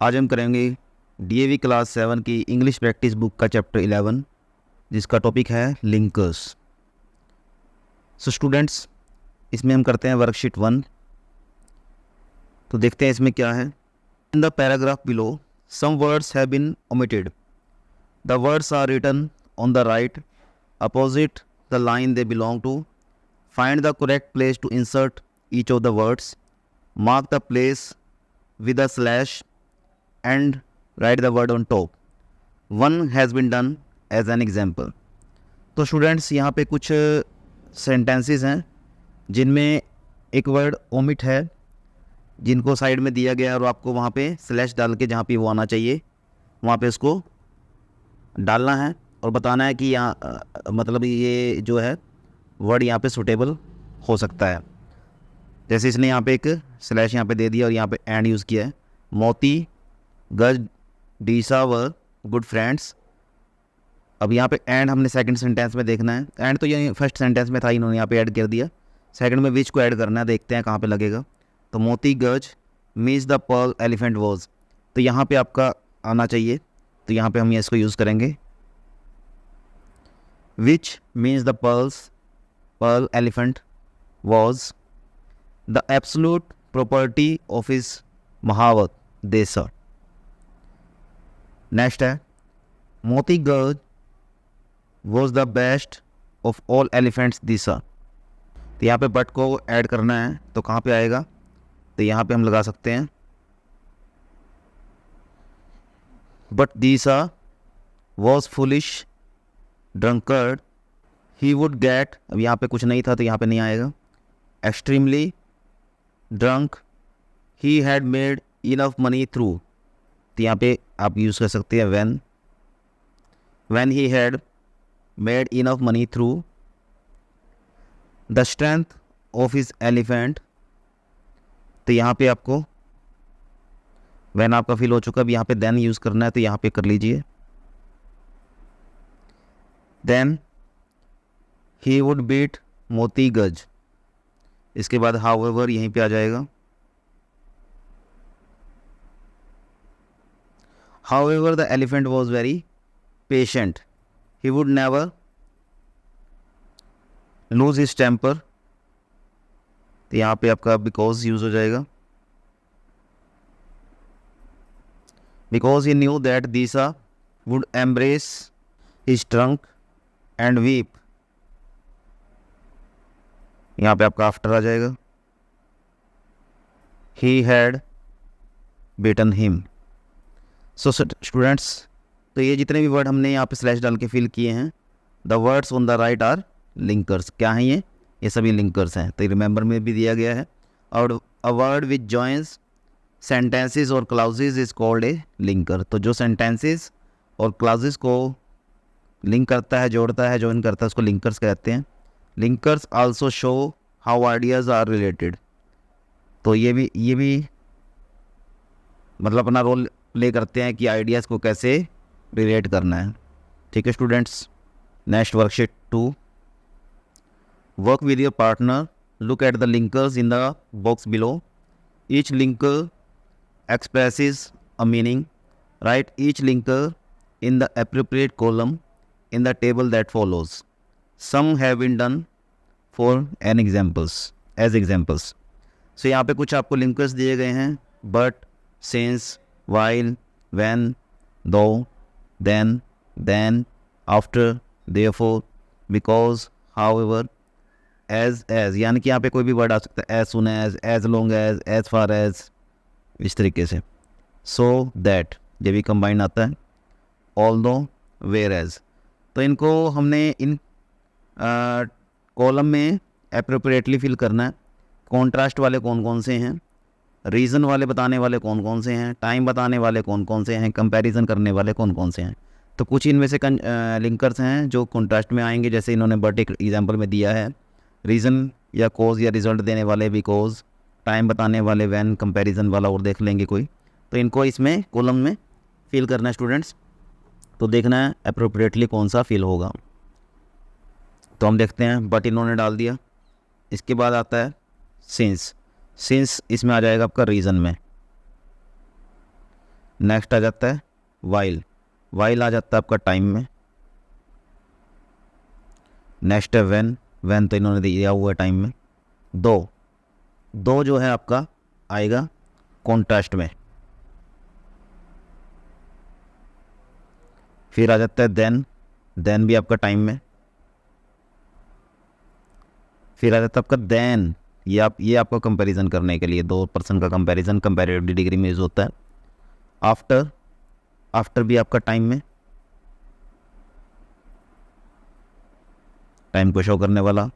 आज हम करेंगे डीएवी क्लास 7 की इंग्लिश प्रैक्टिस बुक का चैप्टर 11 जिसका टॉपिक है लिंकर्स। सो स्टूडेंट्स, इसमें हम करते हैं वर्कशीट 1। तो देखते हैं इसमें क्या है। In the paragraph below some words have been omitted. The words are written on the right opposite the line they belong to. Find the correct place to insert each of the words. Mark the place with a slash and write the word on top. One has been done as an example. तो students यहाँ पे कुछ sentences हैं जिनमें एक word omit है, जिनको side में दिया गया है और आपको वहाँ पे स्लैश डाल के जहाँ पे वो आना चाहिए वहाँ पे उसको डालना है और बताना है कि यहाँ मतलब ये जो है वर्ड यहाँ पे सुटेबल हो सकता है। जैसे इसने यहाँ पे एक स्लैश यहाँ पे दे दिया और यहाँ पे एंड यूज़ किया है। मोती गज डीसा वर गुड फ्रेंड्स। अब यहाँ पे एंड हमने सेकंड सेंटेंस में देखना है। एंड तो ये फर्स्ट सेंटेंस में था, इन्होंने यहाँ पे ऐड कर दिया। सेकंड में विच को ऐड करना है, देखते हैं कहाँ पे लगेगा। तो Moti Guj means the pearl elephant was, तो यहाँ पे आपका आना चाहिए। तो यहाँ पे हम इसको यूज़ करेंगे। Which means the pearl elephant was the absolute property of his महावत देसा। नेक्स्ट है मोती गर्ज was the best of all elephants दिसा। तो यहाँ पे बट को ऐड करना है, तो कहाँ पे आएगा, तो यहाँ पे हम लगा सकते हैं बट दिसा was foolish drunkard he would get. अब यहाँ पे कुछ नहीं था तो यहाँ पे नहीं आएगा। Extremely drunk he had made enough money through, तो यहाँ पे आप यूज़ कर सकते हैं when he had made enough money through the strength of his elephant. तो यहाँ पे आपको व्हेन आपका फिल हो चुका, अब यहाँ पे देन यूज़ करना है, तो यहाँ पे कर लीजिए। देन ही वुड बीट मोती गज। इसके बाद हाउएवर यहीं पे आ जाएगा। However the elephant was very patient he would never lose his temper. तो यहाँ पे आपका बिकॉज यूज हो जाएगा। Because he knew that Disa would embrace his trunk and weep. यहाँ पे आपका आफ्टर आ जाएगा। He had beaten him. So students, तो ये जितने भी वर्ड हमने यहाँ पे स्लैश डाल के फिल किए हैं, the words on the right are linkers. क्या हैं ये सभी लिंकर्स हैं। तो रिमेंबर में भी दिया गया है। और a word which joins sentences और clauses is called a linker. तो जो सेंटेंसेस और क्लाउजेज को लिंक करता है, जोड़ता है, जॉइन करता है, उसको लिंकर्स कहते हैं। Linkers also show how ideas are related. तो ये भी मतलब अपना रोल प्ले करते हैं कि आइडियाज़ को कैसे रिलेट करना है। ठीक है students, next worksheet 2। Work with your partner, look at the linkers in the box below. Each linker expresses a meaning. Write each linker in the appropriate column in the table that follows. Some have been done for an as examples. So यहाँ पे कुछ आपको linkers दिए गए हैं। but, since, while, when, though, then, after, therefore, because, however, as, यानी कि यहाँ पे कोई भी वर्ड आ सकता है। as soon as long as far as, इस तरीके से। so that ये भी कंबाइन आता है। although, whereas। तो इनको हमने इन कॉलम में अप्रोप्रिएटली फिल करना है। कॉन्ट्रास्ट वाले कौन कौन से हैं, रीज़न वाले बताने वाले कौन कौन से हैं, टाइम बताने वाले कौन कौन से हैं, कंपैरिजन करने वाले कौन कौन से हैं। तो कुछ इनमें से लिंकर्स हैं जो कॉन्ट्रास्ट में आएंगे, जैसे इन्होंने बट एक एग्जांपल में दिया है। रीज़न या कोज या रिजल्ट देने वाले बिकॉज, टाइम बताने वाले व्हेन, कंपैरिजन वाला और देख लेंगे कोई। तो इनको इसमें कॉलम में फिल करना है स्टूडेंट्स। तो देखना है अप्रोप्रिएटली कौन सा फिल होगा। तो हम देखते हैं, बट इन्होंने डाल दिया। इसके बाद आता है सिंस। इसमें आ जाएगा आपका रीज़न में। नेक्स्ट आ जाता है वाइल, वाइल आ जाता है आपका टाइम में। नेक्स्ट है व्हेन, व्हेन तो इन्होंने दिया हुआ है टाइम में। दो, दो जो है आपका आएगा कॉन्ट्रास्ट में। फिर आ जाता है देन, देन भी आपका टाइम में। फिर आ जाता है आपका देन, ये आपको कंपैरिजन करने के लिए, दो पर्सन का कंपैरिजन कंपैरेटिव डिग्री में यूज होता है। आफ्टर, आफ्टर भी आपका टाइम में, टाइम को शो करने वाला।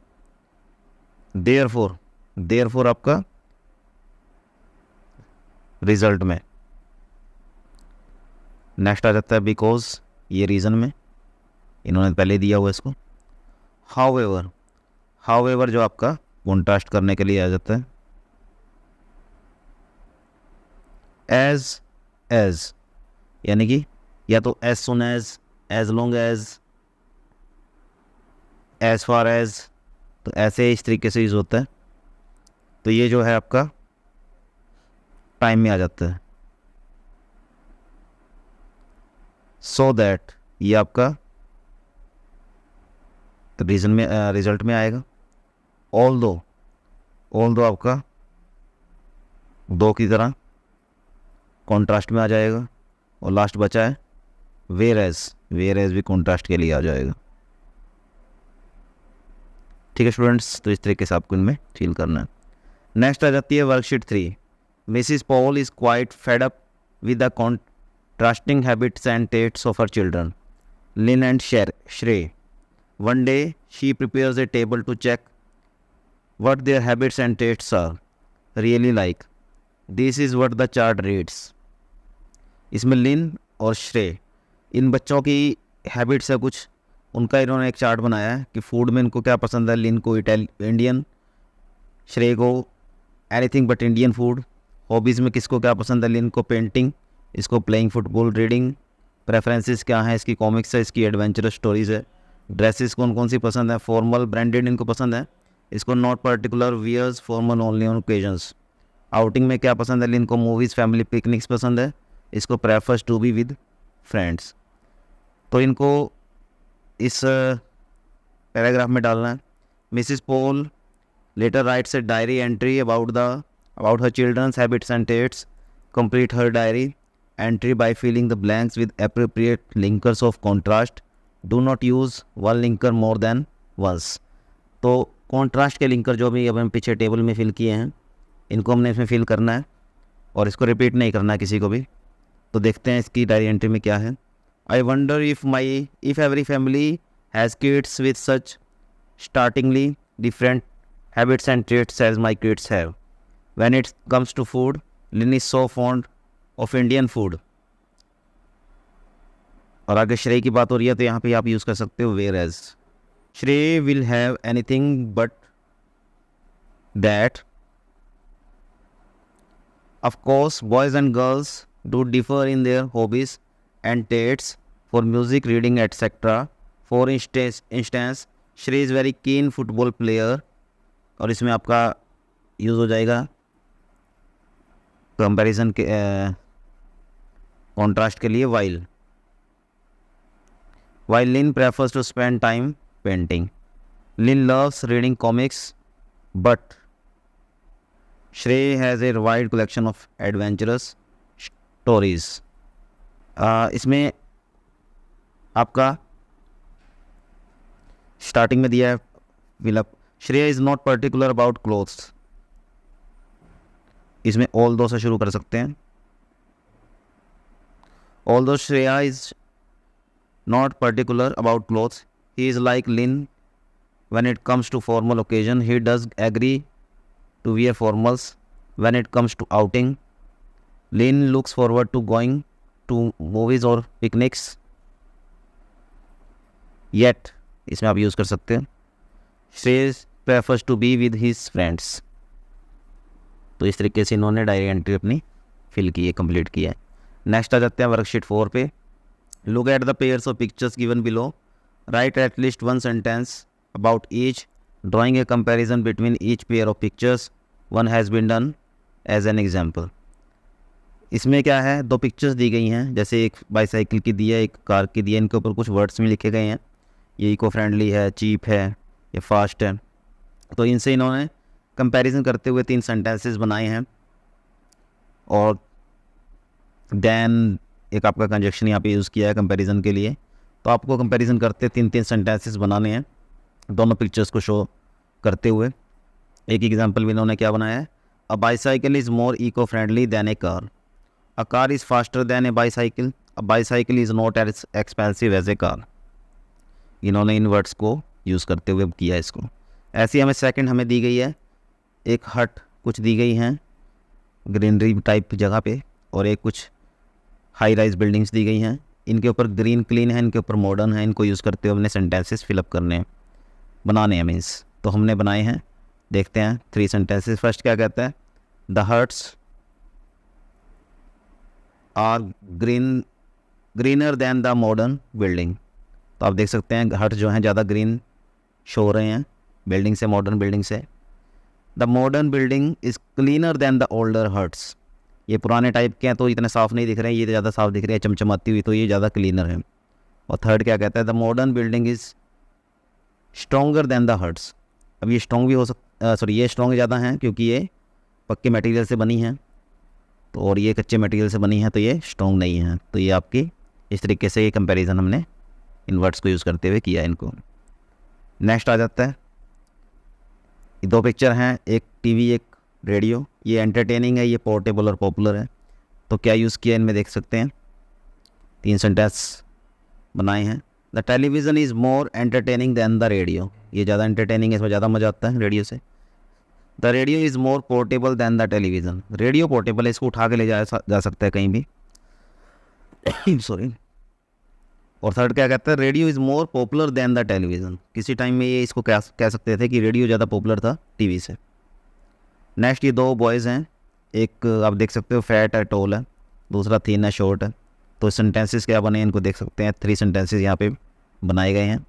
देयरफॉर, देयरफॉर आपका रिजल्ट में। नेक्स्ट आ जाता है बिकॉज, ये रीज़न में, इन्होंने पहले दिया हुआ इसको। हाउएवर, हाउएवर जो आपका कॉन्ट्रास्ट करने के लिए आ जाता है। एज यानी कि या तो as soon as long as far as, तो ऐसे इस तरीके से यूज होता है। तो ये जो है आपका टाइम में आ जाता है। सो दैट, ये आपका रीजन में, रिजल्ट में आएगा। ऑल दो, ऑल दो आपका दो की तरह कॉन्ट्रास्ट में आ जाएगा। और लास्ट बचा है वेयर एज, वेयर एज भी कॉन्ट्रास्ट के लिए आ जाएगा। ठीक है स्टूडेंट्स, तो इस तरीके से आपको इनमें फील करना है। नेक्स्ट आ जाती है worksheet 3। Mrs Paul is quite fed up with the contrasting habits and traits of her children Lin and Shrey. One day she prepares a table to check what their habits and tastes are really like. This is what the chart reads. इसमें लिन और श्रे, इन बच्चों की habits है कुछ, उनका इन्होंने एक चार्ट बनाया है कि फूड में इनको क्या पसंद है। लिन को इंडियन, श्रे को anything but Indian food. Hobbies में किसको क्या पसंद है। लिन को पेंटिंग, इसको प्लेइंग फुटबॉल, रीडिंग। प्रेफरेंसेस क्या हैं, इसकी कॉमिक्स है, इसकी एडवेंचरस स्टोरीज़ है। ड्रेसेस कौन कौन सी पसंद है, फॉर्मल ब्रांडेड इनको पसंद है। इसको not particular wears, formal only on occasions. Outing में क्या पसंद है, इनको मूवीज़ फैमिली पिकनिक्स पसंद है। इसको prefers to be with friends. तो इनको इस पैराग्राफ में डालना है। Mrs Paul later writes a diary entry about her children's habits and traits. Complete her diary entry by filling the blanks with appropriate linkers of contrast. Do not use one linker more than once. तो contrast के linker जो भी अब हम पीछे table में fill किए हैं, इनको हमने इसमें फिल करना है और इसको रिपीट नहीं करना है किसी को भी। तो देखते हैं इसकी डायरी एंट्री में क्या है। I wonder if every family has kids with such startlingly different habits and traits as my kids have. When it comes to food, Lin is so fond of Indian food. और आगे श्रेय की बात हो रही है, तो यहाँ पे आप यूज़ कर सकते हो whereas. Shrey will have anything but that. Of course boys and girls do differ in their hobbies and traits for music, reading etcetera. For instance Shrey is very keen football player. और इसमें आपका use हो जाएगा comparison के contrast के लिए while. While Lin prefers to spend time painting. Lin loves reading comics, but Shrey has a wide collection of adventurous stories. इसमें आपका स्टार्टिंग में दिया है फिलअप। श्रेय is not particular about clothes. इसमें ऑल दो से शुरू कर सकते हैं। ऑल दो Shreya is not particular about clothes, he is like Lin when it comes to formal occasion. He does agree to wear formals when it comes to outing. Lin looks forward to going to movies or picnics. Yet इसमें आप use कर सकते हैं Shrey prefers to be with his friends. तो इस तरीके से इन्होंने डायरी एंट्री अपनी फिल की है, कंप्लीट की है। नेक्स्ट आ जाते हैं वर्कशीट 4 पे। Look at the pairs of pictures given below. Write at least one sentence about each, drawing a comparison between each pair of pictures. One has been done as an example. इसमें क्या है, दो pictures दी गई हैं, जैसे एक bicycle की दी है, एक कार की दी है। इनके ऊपर कुछ वर्ड्स भी लिखे गए हैं, ये इको फ्रेंडली है, चीप है, ये फास्ट है। तो इनसे इन्होंने कंपैरिजन करते हुए 3 सेंटेंसेस बनाए हैं। और देन एक आपका कंजक्शन यहाँ पे यूज़ किया है कंपैरिजन के लिए। तो आपको कंपैरिजन करते 3 सेंटेंसेस बनाने हैं, दोनों पिक्चर्स को शो करते हुए। एक एग्जांपल भी इन्होंने क्या बनाया है, a bicycle is more eco friendly than a car, a car is faster than a bicycle, a bicycle is not as expensive as a car. इन्होंने इन वर्ड्स को यूज़ करते हुए किया इसको। ऐसी हमें सेकंड हमें दी गई है, एक हट कुछ दी गई हैं ग्रीनरी टाइप जगह पे, और एक कुछ हाई राइज बिल्डिंग्स दी गई हैं। इनके ऊपर ग्रीन क्लीन है, इनके ऊपर मॉडर्न है। इनको यूज़ करते हुए हमने सेंटेंसेस फिलअप करने हैं, बनाने हैं मीन्स। तो हमने बनाए हैं, देखते हैं 3 सेंटेंसेस। फर्स्ट क्या कहता है, the huts are greener than the modern building. तो आप देख सकते हैं हट जो हैं ज़्यादा ग्रीन शो हो रहे हैं बिल्डिंग से, मॉडर्न बिल्डिंग से। The modern building is cleaner than the older huts. ये पुराने टाइप के हैं तो इतने साफ़ नहीं दिख रहे हैं, ये ज़्यादा साफ़ दिख रहे हैं चमचमाती हुई, तो ये ज़्यादा क्लीनर है। और थर्ड क्या कहता है, the modern building is stronger than the huts. अब ये स्ट्रॉन्ग भी हो ये स्ट्रॉन्ग ज़्यादा हैं क्योंकि ये पक्के मटेरियल से बनी हैं, तो और ये कच्चे मटेरियल से बनी हैं, तो ये स्ट्रॉन्ग नहीं है। तो ये आपकी इस तरीके से ये कंपैरिजन हमने इन वर्ड्स को यूज़ करते हुए किया इनको। नेक्स्ट आ जाता है, 2 पिक्चर हैं, एक टीवी एक रेडियो। ये एंटरटेनिंग है, ये पोर्टेबल और पॉपुलर है। तो क्या यूज़ किया इनमें देख सकते हैं, 3 सेंटेंस बनाए हैं। The television is more entertaining than the radio. ये ज़्यादा एंटरटेनिंग है, इसमें ज़्यादा मज़ा आता है रेडियो से। The radio is more portable than the television. Radio portable है, इसको उठा के ले जा सकता है कहीं भी सॉरी। और थर्ड क्या कहता है, radio is more popular than the television. किसी टाइम में ये इसको कह सकते थे कि रेडियो ज़्यादा पॉपुलर था टीवी से। नेक्स्ट ये 2 बॉयज़ हैं, एक आप देख सकते हो फैट है, टोल है, दूसरा थिन है, शॉर्ट है। तो सेंटेंसेस क्या बने इनको देख सकते हैं, 3 सेंटेंसेस यहाँ पे बनाए गए हैं।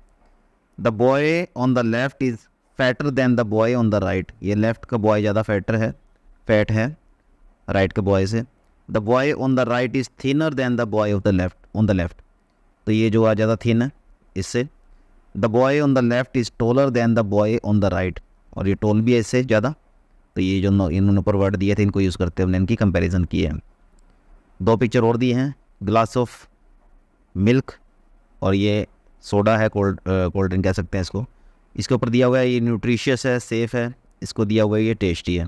The boy on the left is fatter than the boy on the right. ये लेफ्ट का बॉय ज़्यादा फैट है राइट के बॉय से। The boy on the right is thinner than the boy of the left on the left. तो ये जो ज़्यादा थिन है इससे। The boy on the left is taller than the boy on the right, और ये toll भी है इससे ज़्यादा। तो ये जो इन्होंने ऊपर वर्ड दिए थे इनको यूज़ करते हमने इनकी कंपैरिजन की है। 2 पिक्चर और दी हैं, ग्लास ऑफ मिल्क और ये सोडा है, कोल्ड ड्रिंक कह सकते हैं इसको। इसके ऊपर दिया हुआ है ये न्यूट्रिशियस है, सेफ़ है। इसको दिया हुआ है ये टेस्टी है।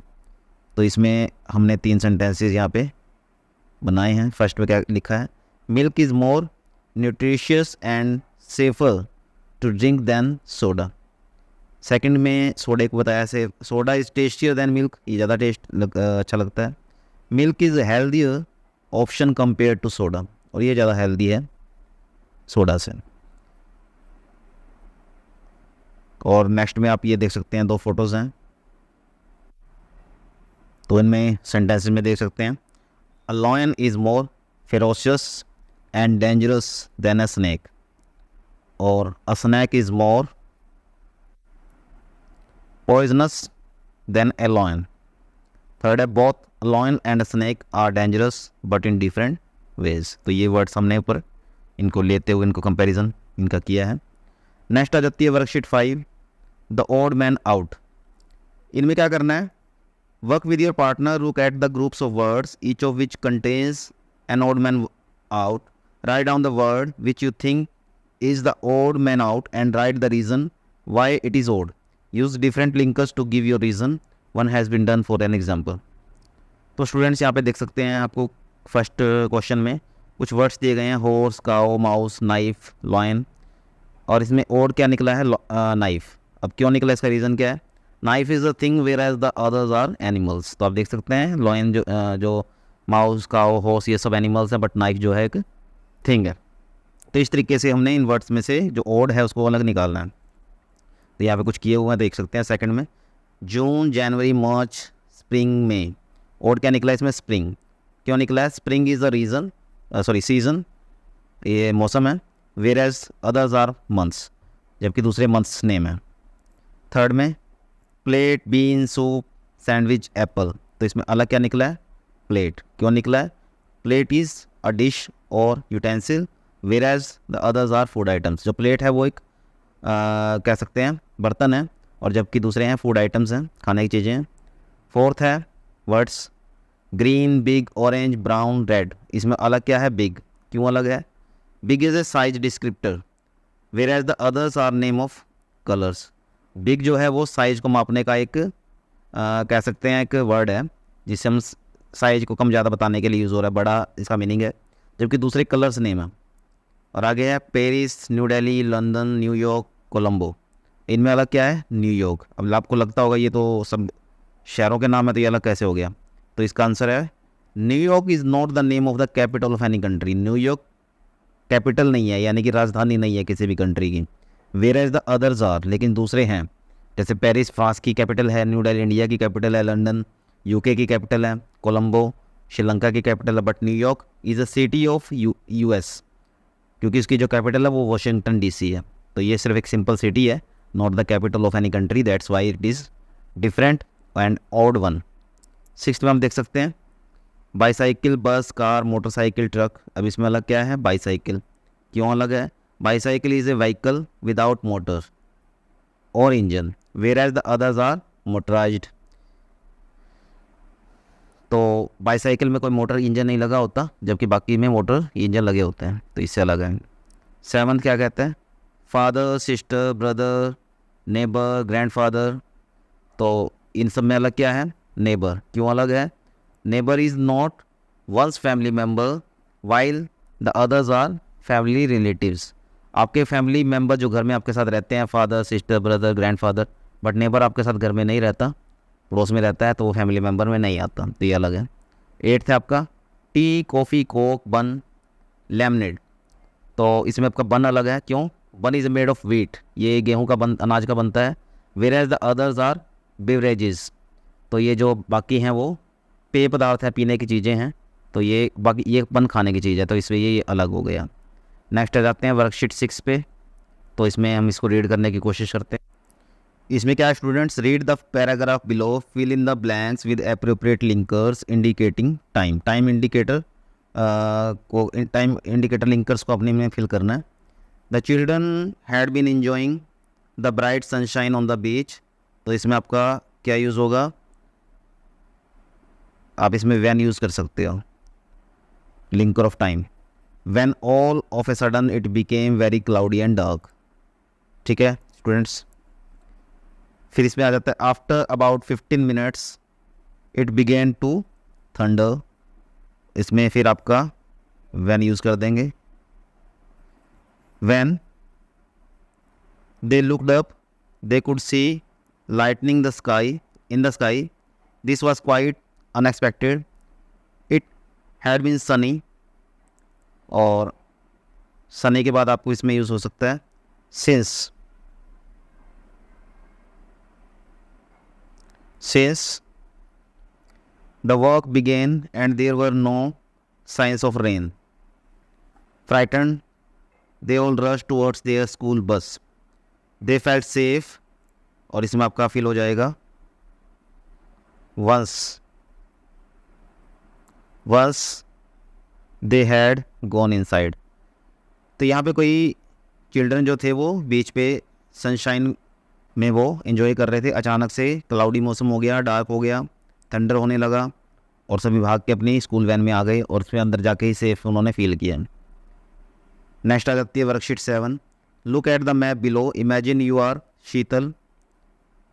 तो इसमें हमने 3 सेंटेंसेस यहाँ पे बनाए हैं। फर्स्ट में क्या लिखा है, milk is more nutritious and safer to drink than soda. Second में सोडे को बताया से, soda is tastier than milk. ये ज़्यादा अच्छा लगता है। Milk is healthier option compare to soda, और ये ज़्यादा हेल्दी है सोडा से। और नेक्स्ट में आप ये देख सकते हैं 2 फोटोज़ हैं, तो इनमें सेंटेंसेस में देख सकते हैं, a lion is more ferocious and dangerous than a snake, और a snake is more poisonous than a lion. Third है, both lion and snake are dangerous but in different ways. तो ये वर्ड्स हमने ऊपर इनको लेते हुए इनको कंपैरिजन इनका किया है। नेक्स्ट आ जाती है worksheet 5, the odd man out. इनमें क्या करना है, work with your partner, look at the groups of words each of which contains an odd man out, write down the word which you think is the odd man out and write the reason why it is odd. Use different linkers to give your reason, one has been done for an example. तो students यहाँ पे देख सकते हैं, आपको first question में कुछ words दिए गए हैं, हॉर्स, काओ, माउस, नाइफ, लॉयन, और इसमें और क्या निकला है, नाइफ। अब क्यों निकला, इसका रीज़न क्या है, knife is a thing whereas the others are animals. तो आप देख सकते हैं लॉयन जो माउस, काओ, हॉर्स ये सब एनिमल्स हैं, बट नाइफ जो है एक थिंग है। तो इस तरीके से हमने इन वर्ड्स में से जो ओड है उसको अलग निकालना है। तो यहाँ पे कुछ किए हुए हैं, देख सकते हैं। सेकंड में जून, जनवरी, मार्च, स्प्रिंग, मई। ओड क्या निकला इसमें, स्प्रिंग। क्यों निकला है, स्प्रिंग इज़ द सीज़न, ये मौसम है। Whereas others are months, जबकि दूसरे मंथ्स नेम है। थर्ड में plate, bean, soup, sandwich, apple. तो इसमें अलग क्या निकला है, प्लेट। क्यों निकला है, प्लेट इज़ अ डिश और utensil, whereas the others are food items. जो प्लेट है वो एक कह सकते हैं बर्तन है, और जबकि दूसरे हैं फूड आइटम्स हैं, खाने की चीज़ें हैं। फोर्थ है words green, big, orange, brown, red. इसमें अलग क्या है? बिग। क्यों अलग है? Big is a size descriptor, whereas the others are name of colours. Big जो है वो साइज को मापने का एक कह सकते हैं एक वर्ड है, जिससे हम साइज को कम ज़्यादा बताने के लिए यूज़ हो रहा है, बड़ा इसका मीनिंग है। जबकि दूसरे कलर्स नेम है। और आगे है Paris, new Delhi, London, New York, Colombo. इनमें अलग क्या है? न्यूयॉर्क। अब आपको लगता होगा ये तो सब शहरों के नाम है, तो ये अलग कैसे हो गया? तो इसका आंसर है New York is not the name of the capital of any country. New York capital नहीं है, यानी कि राजधानी नहीं है किसी भी कंट्री की। Whereas the others are, लेकिन दूसरे हैं। जैसे पेरिस फ्रांस की कैपिटल है, न्यू दिल्ली इंडिया की कैपिटल है, लंदन यूके की कैपिटल है, कोलंबो श्रीलंका की कैपिटल है, but New York is a city of US, क्योंकि इसकी जो कैपिटल है वो वाशिंगटन डीसी है। तो ये सिर्फ एक सिंपल सिटी है, not the capital of any country, that's why it is different and odd one. Sixth में हम देख सकते हैं बाईसाइकिल, बस, कार, मोटरसाइकिल, ट्रक। अब इसमें अलग क्या है? बाईसाइकिल। क्यों अलग है? Bicycle is a vehicle without motor और engine, whereas the others are motorised. तो बाईसाइकिल में कोई मोटर इंजन नहीं लगा होता, जबकि बाकी में मोटर इंजन लगे होते हैं, तो इससे अलग है। सेवंथ क्या कहते हैं? Father, sister, brother, neighbour, grandfather. तो इन सब में अलग क्या है? नेबर। क्यों अलग है? Neighbour is not one's family member while the others are family relatives. आपके फैमिली मेम्बर जो घर में आपके साथ रहते हैं, father, sister, brother, grandfather, but neighbour आपके साथ घर में नहीं रहता, पड़ोस में रहता है, तो वो फैमिली मेम्बर में नहीं आता, तो ये अलग है। एट्थ है आपका टी, कॉफ़ी, कोक, बन, लेमनेड। तो इसमें आपका बन अलग है। क्यों? बन इज़ मेड ऑफ व्हीट, ये गेहूं का बन, अनाज का बनता है। Whereas the others are beverages, तो ये जो बाकी हैं वो पेय पदार्थ है, पीने की चीज़ें हैं, तो ये बाकी ये बन खाने की चीज़ है, तो इसमें ये अलग हो गया। नेक्स्ट आ जाते हैं वर्कशीट 6 पे। तो इसमें हम इसको रीड करने की कोशिश करते हैं। इसमें क्या है students? Read the paragraph below, fill in the blanks with appropriate linkers indicating time. Time indicator time indicator linkers को अपने में फिल करना है। The children had been enjoying the bright sunshine on the beach. तो इसमें आपका क्या use होगा? आप इसमें वैन यूज़ कर सकते हो, linker of time. When all of a sudden it became very cloudy and dark. ठीक है स्टूडेंट्स। फिर इसमें आ जाता है after about 15 minutes it began to thunder. इसमें फिर आपका वैन यूज़ कर देंगे। When they looked up they could see lightning the sky in the sky, this was quite unexpected, it had been sunny. और सनी के बाद आपको इसमें यूज़ हो सकता है since. Since the work began and there were no signs of rain, frightened, they all rushed towards their school bus. They felt safe, और इसमें आपका फील हो जाएगा once they had gone inside. तो यहाँ पे कोई चिल्ड्रन जो थे वो बीच पे सनशाइन में वो एंजॉय कर रहे थे। अचानक से क्लाउडी मौसम हो गया, डार्क हो गया, थंडर होने लगा, और सभी भाग के अपनी स्कूल वैन में आ गए, और उसमें अंदर जाके ही सेफ उन्होंने फील किया। नेक्स्ट आ जाती है worksheet 7। Look at the map below, imagine you are Sheetal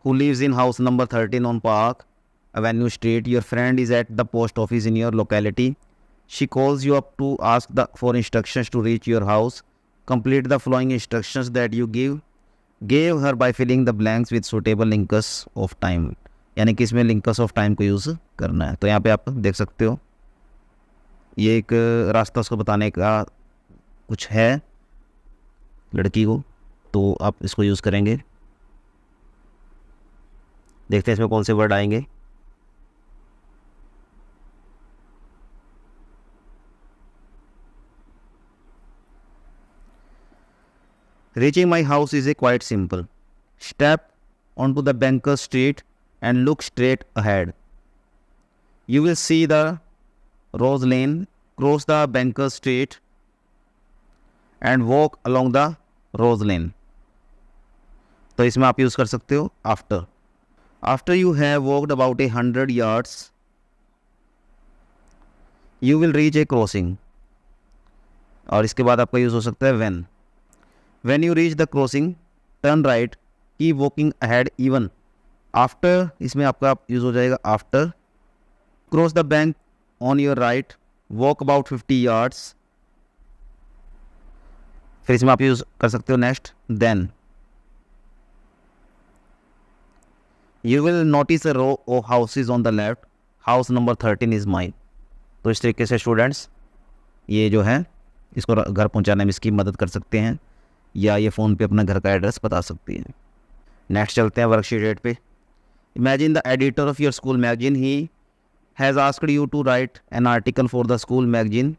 who lives in house number 13 on park avenue street. Your friend is at the post office in your locality. She calls you up to ask for instructions to reach your house. Complete the following instructions that you gave her by filling the blanks with suitable linkers of time। यानी कि इसमें linkers of time को use करना है। तो यहाँ पे आप देख सकते हो ये एक रास्ता उसको बताने का कुछ है लड़की को, तो आप इसको यूज़ करेंगे। देखते हैं इसमें कौन से वर्ड आएंगे। Reaching my house is a quite simple. Step onto the Banker Street and look straight ahead. You will see the Rose Lane cross the Banker Street and walk along the Rose Lane. तो इसमें आप use कर सकते हो after. After you have walked about 100 yards you will reach a crossing. और इसके बाद आपका यूज़ हो सकता है when you reach the crossing turn right keep walking ahead even after. इसमें आपका यूज़ हो जाएगा after. Cross the bank on your right walk about 50 yards। फिर इसमें आप यूज़ कर सकते हो next then. You will notice a row of houses on the left house number 13 is mine. तो इस तरीके से स्टूडेंट्स ये जो है इसको घर पहुंचाने में इसकी मदद कर सकते हैं, या ये फ़ोन पे अपना घर का एड्रेस बता सकती हैं। नेक्स्ट चलते हैं वर्कशीट 8 पे। Imagine the editor of your school magazine he has asked you to write an article for the school magazine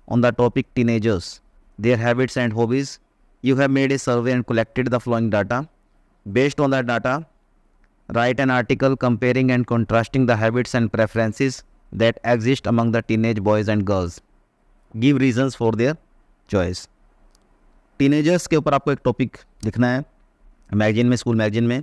on the topic teenagers their habits and hobbies. You have made a survey and collected the following data. Based on that data write an article comparing and contrasting the habits and preferences that exist among the teenage boys and girls. Give reasons for their choice. Teenagers के ऊपर आपको एक topic लिखना है magazine में, school magazine में,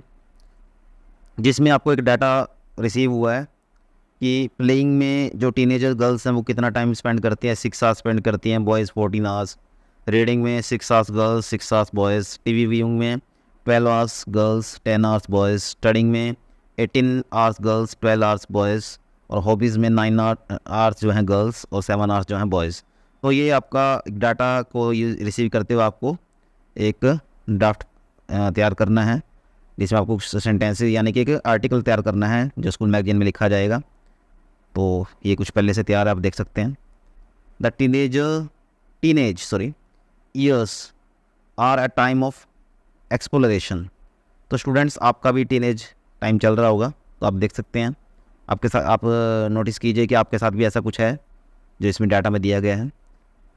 जिसमें आपको एक डाटा रिसीव हुआ है कि प्लेइंग में जो टीनेजर गर्ल्स हैं वो कितना टाइम स्पेंड करती हैं। 6 आवर्स स्पेंड करती हैं, बॉयज़ 14 आवर्स। रीडिंग में 6 hours girls, 6 hours boys. TV viewing में 12 hours girls, 10 hours boys. Studying में 18 आवर्स गर्ल्स, 12 आवर्स बॉयज़। और हॉबीज़ में 9 आवर्स जो हैं गर्ल्स और 7 आवर्स जो हैं बॉयज़। तो ये आपका डाटा को रिसीव करते हुए आपको एक ड्राफ्ट तैयार करना है, जिसमें आपको सेंटेंसेस यानी कि एक आर्टिकल तैयार करना है जो स्कूल मैगजीन में लिखा जाएगा। तो ये कुछ पहले से तैयार है, आप देख सकते हैं। The teenage years are a time of exploration. तो स्टूडेंट्स आपका भी टीनेज टाइम चल रहा होगा, तो आप देख सकते हैं। आपके साथ आप नोटिस कीजिए कि आपके साथ भी ऐसा कुछ है जो इसमें डाटा में दिया गया है।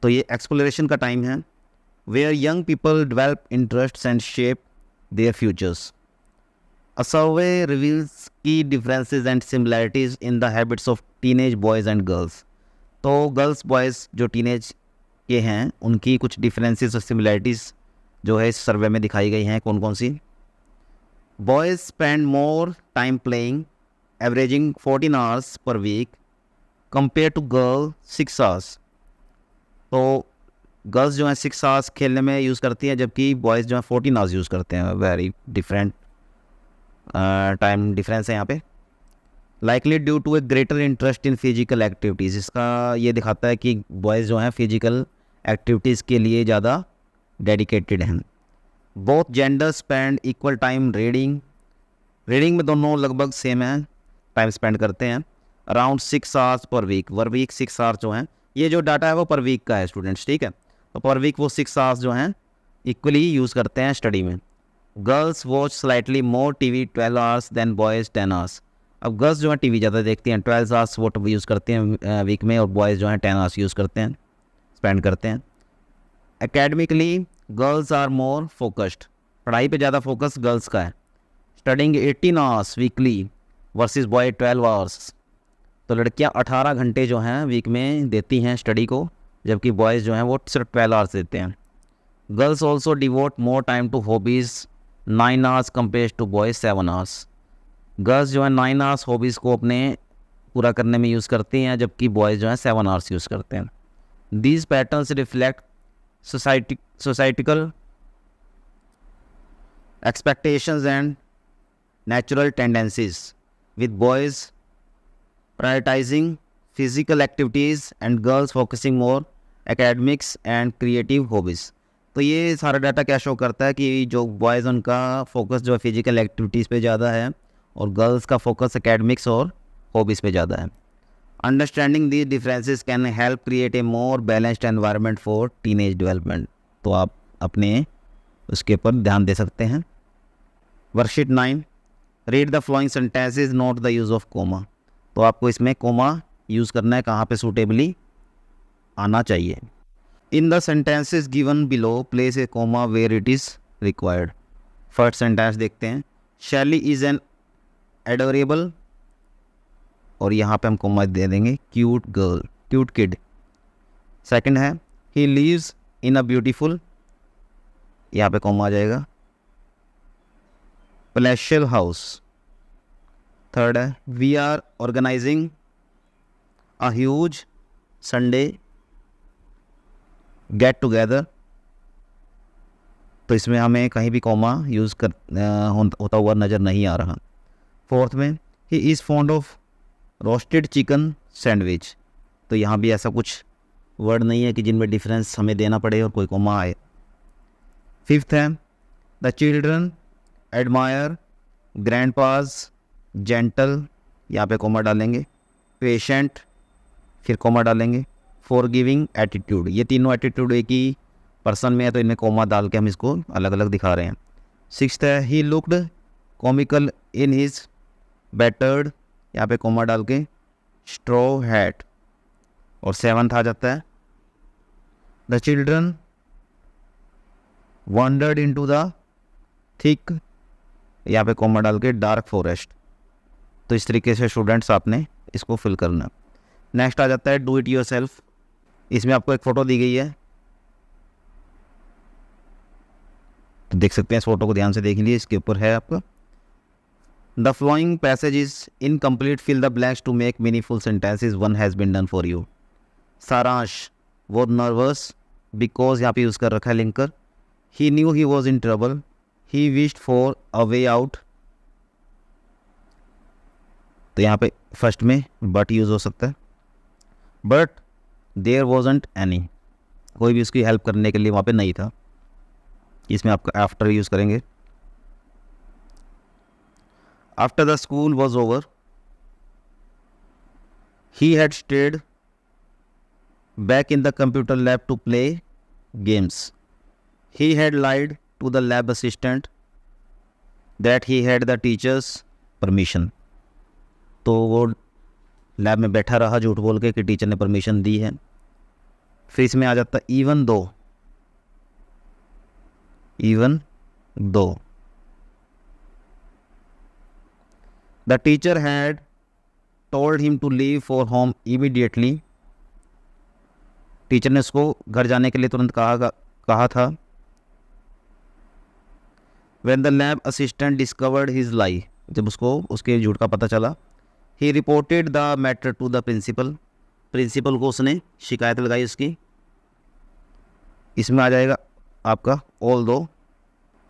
तो ये एक्सप्लोरेशन का टाइम है, where young people develop interests and shape their futures. A survey reveals key differences and similarities in the habits of teenage boys and girls. तो गर्ल्स बॉयज़ जो टीनेज के हैं उनकी कुछ डिफरेंसेस और सिमिलैरिटीज़ जो है इस सर्वे में दिखाई गई हैं। कौन कौन सी? Boys spend more time playing averaging 14 hours per week compare to girl 6 hours. तो गर्ल्स जो हैं 6 आवर्स खेलने में यूज़ करती हैं, जबकि बॉयज़ जो हैं 14 आवर्स यूज़ करते हैं। वेरी डिफरेंट टाइम डिफरेंस है यहाँ पे। Likely due to a greater interest in physical activities. इसका ये दिखाता है कि बॉयज़ जो हैं फिजिकल एक्टिविटीज़ के लिए ज़्यादा डेडिकेटेड हैं। Both gender spend equal time reading में दोनों लगभग सेम हैं, टाइम स्पेंड करते हैं। Around 6 hours per week 6 hours जो हैं, ये जो डाटा है वो पर वीक का है स्टूडेंट्स, ठीक है। तो पर वीक वो 6 आवर्स जो हैं इक्वली यूज़ करते हैं स्टडी में। Girls watch slightly more TV 12 hours then boys 10 hours. अब गर्ल्स जो हैं टीवी ज़्यादा देखती हैं, 12 आवर्स वो यूज़ करते हैं वीक में, और बॉयज़ जो हैं 10 आवर्स यूज़ करते हैं, स्पेंड करते हैं। Academically girls are more focused. पढ़ाई पे ज़्यादा फोकस गर्ल्स का है। Studying 18 hours weekly versus boy 12 hours. तो लड़कियां 18 घंटे जो हैं वीक में देती हैं स्टडी को, जबकि बॉयज़ जो हैं वो सिर्फ 12 आवर्स देते हैं। Girls also devote more time to hobbies 9 hours compare to boys 7 hours. Girls जो है 9 आवर्स हॉबीज़ को अपने पूरा करने में यूज़ करती हैं, जबकि बॉयज़ जो हैं 7 आवर्स यूज़ करते हैं। These patterns reflect societal expectations and natural tendencies, with boys prioritizing physical activities and girls focusing more academics and creative hobbies। तो ये सारा डाटा क्या शो करता है कि जो बॉयज़ उनका फोकस जो है फिजिकल एक्टिविटीज़ पे ज़्यादा है, और गर्ल्स का फोकस एकेडमिक्स और हॉबीज़ पे ज़्यादा है। Understanding the differences can help create a more balanced environment for teenage development. तो आप अपने उसके ऊपर ध्यान दे सकते हैं। Worksheet 9, read the following sentences, note the use of comma. तो आपको इसमें कोमा यूज़ करना है, कहाँ पे सूटेबली आना चाहिए। In the sentences given below place a comma where it is required. First sentence देखते हैं। शैली इज़ एन एडोरेबल, और यहाँ पे हम कोमा दे देंगे cute girl, cute kid. Second है he lives in a beautiful, यहाँ पे कॉमा आ जाएगा, पैलेशियल हाउस। थर्ड है we are organising a huge Sunday get together, तो इसमें हमें कहीं भी कॉमा यूज़ कर होता हुआ नज़र नहीं आ रहा। फोर्थ में he is fond of roasted chicken sandwich, तो यहाँ भी ऐसा कुछ वर्ड नहीं है कि जिनमें डिफरेंस हमें देना पड़े और कोई कॉमा आए। फिफ्थ है द चिल्ड्रन एडमायर ग्रैंडपाज जेंटल, यहाँ पे कॉमा डालेंगे, पेशेंट फिर कॉमा डालेंगे, फॉरगिविंग एटीट्यूड, ये तीनों एटीट्यूड एक ही पर्सन में है तो इनमें कॉमा डाल के हम इसको अलग अलग दिखा रहे हैं। सिक्स्थ है he looked comical in his battered, यहाँ पे कॉमा डाल के स्ट्रॉ हैट। और सेवन्थ आ जाता है the children wandered into the thick, यहाँ पे कॉमा डाल के डार्क फॉरेस्ट। तो इस तरीके से स्टूडेंट्स आपने इसको फिल करना। नेक्स्ट आ जाता है डू इट योरसेल्फ, इसमें आपको एक फ़ोटो दी गई है, तो देख सकते हैं, इस फोटो को ध्यान से देख लीजिए, इसके ऊपर है आपका the following passage is incomplete, fill the blanks to make meaningful sentences, one has been done for you. Saransh वो नर्वस बिकॉज, यहाँ पे यूज़ कर रखा है linker, he new he was in trouble, he wished for a way out, तो यहाँ पे first में बट यूज़ हो सकता है, बट देयर वॉजंट एनी, कोई भी उसकी हेल्प करने के लिए वहाँ पे नहीं था, इसमें आपका आफ्टर यूज़ करेंगे। After the school was over he had stayed back in the computer lab to play games, he had lied to the lab assistant that he had the teacher's permission, तो वो lab में बैठा रहा झूठ बोल के कि टीचर ने परमिशन दी है। फिर इसमें आ जाता even though the teacher had told him to leave for home immediately, teacher ने उसको घर जाने के लिए तुरंत कहा था। When the lab assistant discovered his lie, जब उसको उसके झूठ का पता चला, he reported the matter to the principal को उसने शिकायत लगाई उसकी। इसमें आ जाएगा आपका ऑल दो,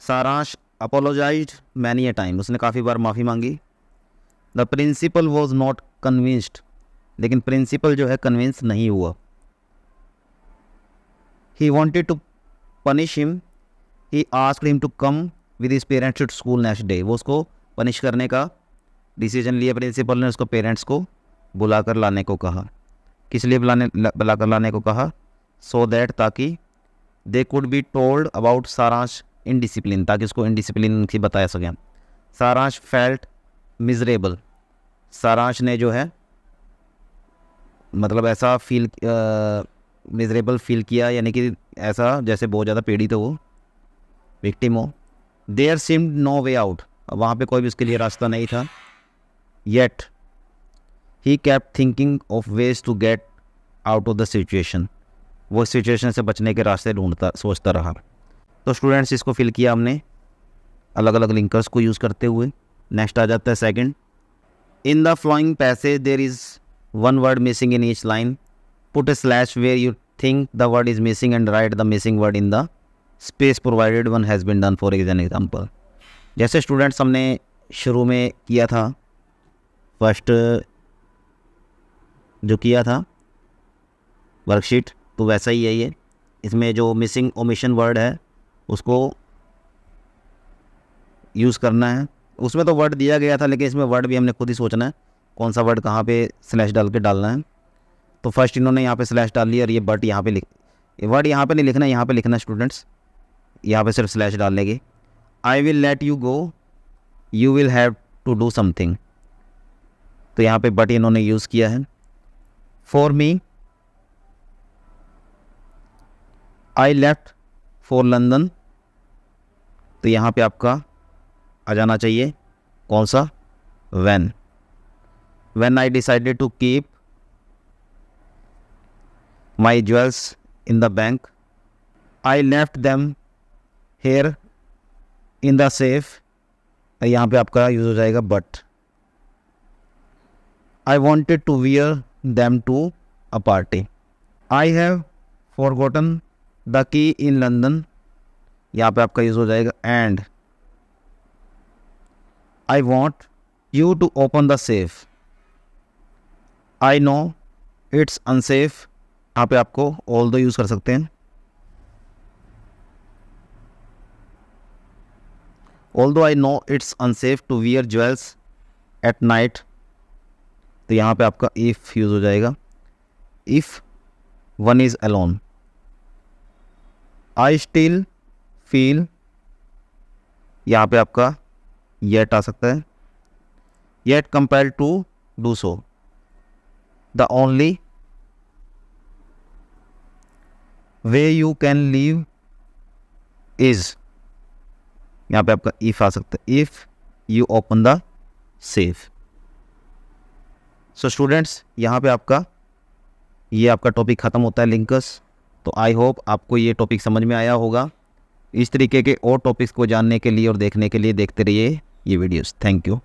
सारांश अपोलोजाइज्ड मैनी ए टाइम, उसने काफ़ी बार माफ़ी मांगी। The principal was not convinced, लेकिन प्रिंसिपल जो है कन्विंस नहीं हुआ। He wanted to punish him, he asked him to come with his parents to school next day, वो उसको पनिश करने का डिसीजन लिया प्रिंसिपल ने, उसको पेरेंट्स को बुलाकर लाने को कहा। किस लिए बुलाकर लाने को कहा? सो दैट, ताकि they could be told about सारांश इनडिसिप्लिन, ताकि उसको इनडिसिप्लिन की बताया सकें। सारांश फेल्ट मिजरेबल, सारांश ने जो है मतलब ऐसा फील मिजरेबल फील किया, यानी कि ऐसा जैसे बहुत ज़्यादा पीड़ित हो वो, विक्टिम हो। There seemed no way out, वहाँ पे कोई भी उसके लिए रास्ता नहीं था। Yet he kept thinking of ways to get out of the situation, वो सिचुएशन से बचने के रास्ते सोचता रहा। तो स्टूडेंट्स इसको फिल किया हमने अलग अलग लिंकर्स को यूज़ करते हुए। नेक्स्ट आ जाता है second, in the following passage there is one word missing in each line, put a slash where you think the word is missing and write the missing word in the space provided, one has been done for an example. जैसे students हमने शुरू में किया था, first जो किया था worksheet, तो वैसा ही है ये। इसमें जो मिसिंग ओमिशन वर्ड है उसको यूज़ करना है। उसमें तो वर्ड दिया गया था, लेकिन इसमें वर्ड भी हमने खुद ही सोचना है कौन सा वर्ड कहाँ पे स्लैश डाल के डालना है। तो फर्स्ट इन्होंने यहाँ पे स्लैश डाल लिया और ये बट यहाँ पे वर्ड यहाँ पे नहीं लिखना, यहाँ पे लिखना स्टूडेंट्स, यहाँ पे सिर्फ स्लैश डाल लेंगे। I will let you go, you will have to do something, तो यहाँ पे बट इन्होंने यूज़ किया है। For me I left for London, तो यहाँ पे आपका आ जाना चाहिए कौन सा, when I decided to keep my jewels in the bank, I left them here in the safe, यहाँ पे आपका यूज़ हो जाएगा but. I wanted to wear them to a party, I have forgotten the key in London, यहाँ पे आपका use हो जाएगा and. I want you to open the safe, I know it's unsafe, यहाँ पे आपको ऑल द यूज़ कर सकते हैं। Although I know it's unsafe to wear jewels at night, तो यहाँ पे आपका इफ़ यूज़ हो जाएगा। If one is alone, I still feel, यहाँ पे आपका येट आ सकता है, yet compare to do so, the only way you can leave is, यहाँ पे आपका इफ़ आ सकता है, if you open the safe. So students, यहाँ पे ये आपका टॉपिक ख़त्म होता है लिंकर्स। तो आई होप आपको ये टॉपिक समझ में आया होगा। इस तरीके के और टॉपिक्स को जानने के लिए और देखने के लिए देखते रहिए ये वीडियोस। Thank you.